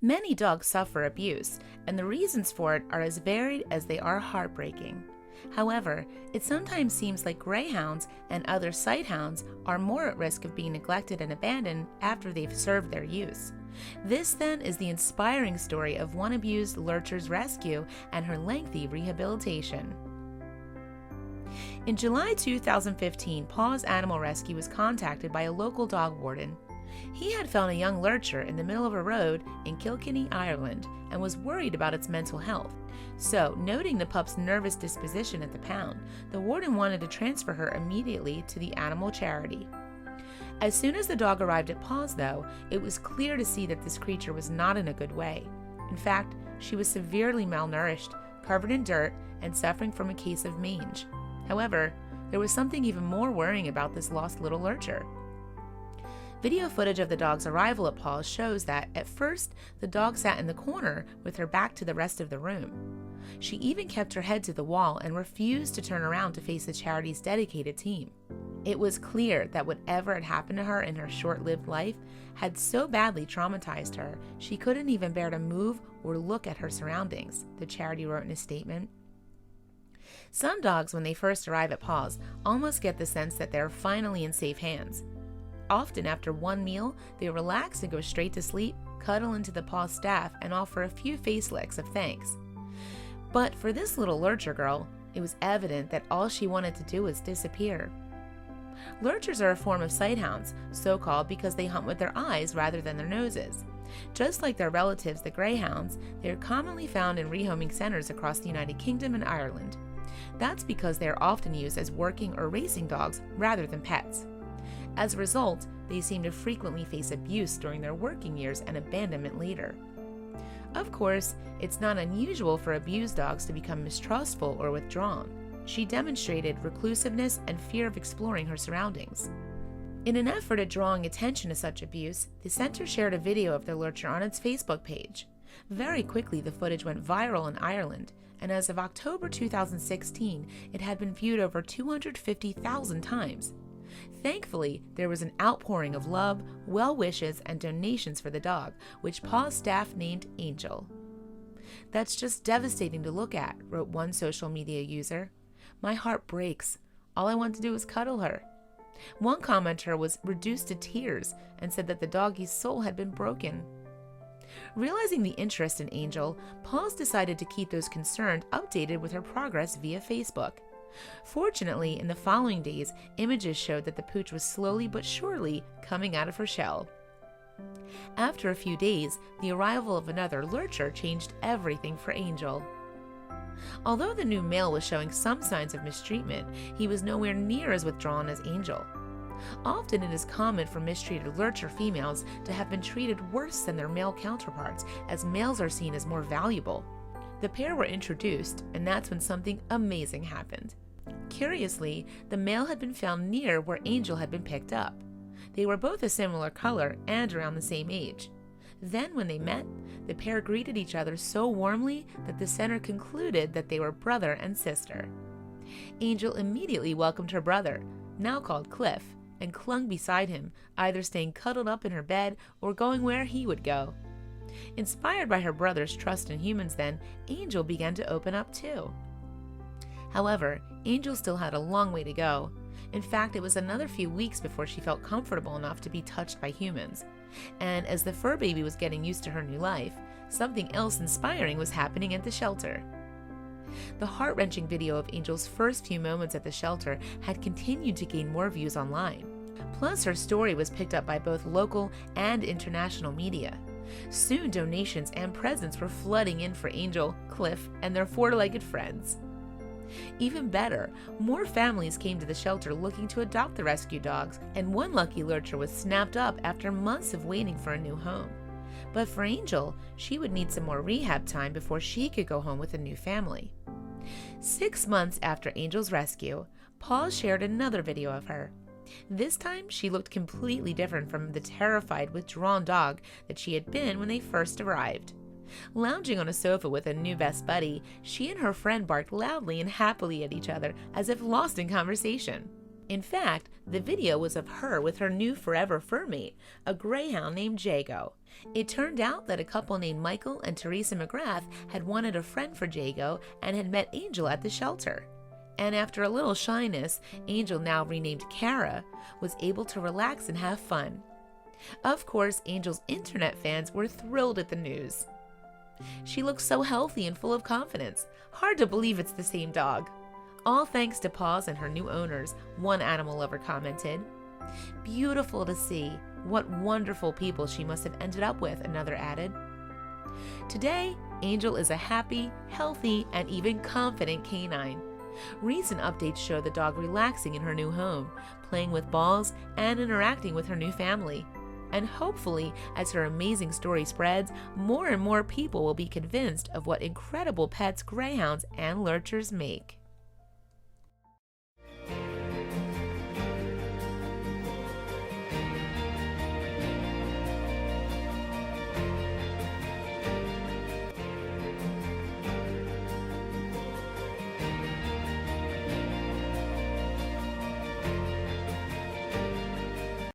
Many dogs suffer abuse, and the reasons for it are as varied as they are heartbreaking. However, it sometimes seems like greyhounds and other sighthounds are more at risk of being neglected and abandoned after they've served their use. This then is the inspiring story of one abused lurcher's rescue and her lengthy rehabilitation. In July 2015, Paws Animal Rescue was contacted by a local dog warden. He had found a young lurcher in the middle of a road in Kilkenny, Ireland, and was worried about its mental health. So, noting the pup's nervous disposition at the pound, the warden wanted to transfer her immediately to the animal charity. As soon as the dog arrived at Paws, though, it was clear to see that this creature was not in a good way. In fact, she was severely malnourished, covered in dirt, and suffering from a case of mange. However, there was something even more worrying about this lost little lurcher. Video footage of the dog's arrival at Paws shows that, at first, the dog sat in the corner with her back to the rest of the room. She even kept her head to the wall and refused to turn around to face the charity's dedicated team. It was clear that whatever had happened to her in her short-lived life had so badly traumatized her, she couldn't even bear to move or look at her surroundings, the charity wrote in a statement. Some dogs, when they first arrive at Paws, almost get the sense that they're finally in safe hands. Often after one meal, they relax and go straight to sleep, cuddle into the Paws staff, and offer a few face licks of thanks. But for this little lurcher girl, it was evident that all she wanted to do was disappear. Lurchers are a form of sighthounds, so called because they hunt with their eyes rather than their noses. Just like their relatives, the Greyhounds, they are commonly found in rehoming centers across the United Kingdom and Ireland. That's because they are often used as working or racing dogs rather than pets. As a result, they seem to frequently face abuse during their working years and abandonment later. Of course, it's not unusual for abused dogs to become mistrustful or withdrawn. She demonstrated reclusiveness and fear of exploring her surroundings. In an effort at drawing attention to such abuse, the center shared a video of the lurcher on its Facebook page. Very quickly, the footage went viral in Ireland, and as of October 2016, it had been viewed over 250,000 times. Thankfully, there was an outpouring of love, well wishes, and donations for the dog, which Paws staff named Angel. "That's just devastating to look at," wrote one social media user. "My heart breaks. All I want to do is cuddle her." One commenter was reduced to tears and said that the doggie's soul had been broken. Realizing the interest in Angel, Paws decided to keep those concerned updated with her progress via Facebook. Fortunately, in the following days, images showed that the pooch was slowly but surely coming out of her shell. After a few days, the arrival of another lurcher changed everything for Angel. Although the new male was showing some signs of mistreatment, he was nowhere near as withdrawn as Angel. Often it is common for mistreated lurcher females to have been treated worse than their male counterparts, as males are seen as more valuable. The pair were introduced, and that's when something amazing happened. Curiously, the male had been found near where Angel had been picked up. They were both a similar color and around the same age. Then, when they met, the pair greeted each other so warmly that the center concluded that they were brother and sister. Angel immediately welcomed her brother, now called Cliff, and clung beside him, either staying cuddled up in her bed or going where he would go. Inspired by her brother's trust in humans then, Angel began to open up too. However, Angel still had a long way to go. In fact, it was another few weeks before she felt comfortable enough to be touched by humans. And as the fur baby was getting used to her new life, something else inspiring was happening at the shelter. The heart-wrenching video of Angel's first few moments at the shelter had continued to gain more views online. Plus, her story was picked up by both local and international media. Soon, donations and presents were flooding in for Angel, Cliff, and their four-legged friends. Even better, more families came to the shelter looking to adopt the rescue dogs, and one lucky lurcher was snapped up after months of waiting for a new home. But for Angel, she would need some more rehab time before she could go home with a new family. 6 months after Angel's rescue, Paws shared another video of her. This time, she looked completely different from the terrified, withdrawn dog that she had been when they first arrived. Lounging on a sofa with a new best buddy, she and her friend barked loudly and happily at each other as if lost in conversation. In fact, the video was of her with her new forever fur mate, a greyhound named Jago. It turned out that a couple named Michael and Teresa McGrath had wanted a friend for Jago and had met Angel at the shelter. And after a little shyness, Angel, now renamed Kara, was able to relax and have fun. Of course, Angel's internet fans were thrilled at the news. She looks so healthy and full of confidence. Hard to believe it's the same dog. All thanks to Paws and her new owners, one animal lover commented. Beautiful to see. What wonderful people she must have ended up with, another added. Today, Angel is a happy, healthy, and even confident canine. Recent updates show the dog relaxing in her new home, playing with balls, and interacting with her new family. And hopefully, as her amazing story spreads, more and more people will be convinced of what incredible pets greyhounds and lurchers make.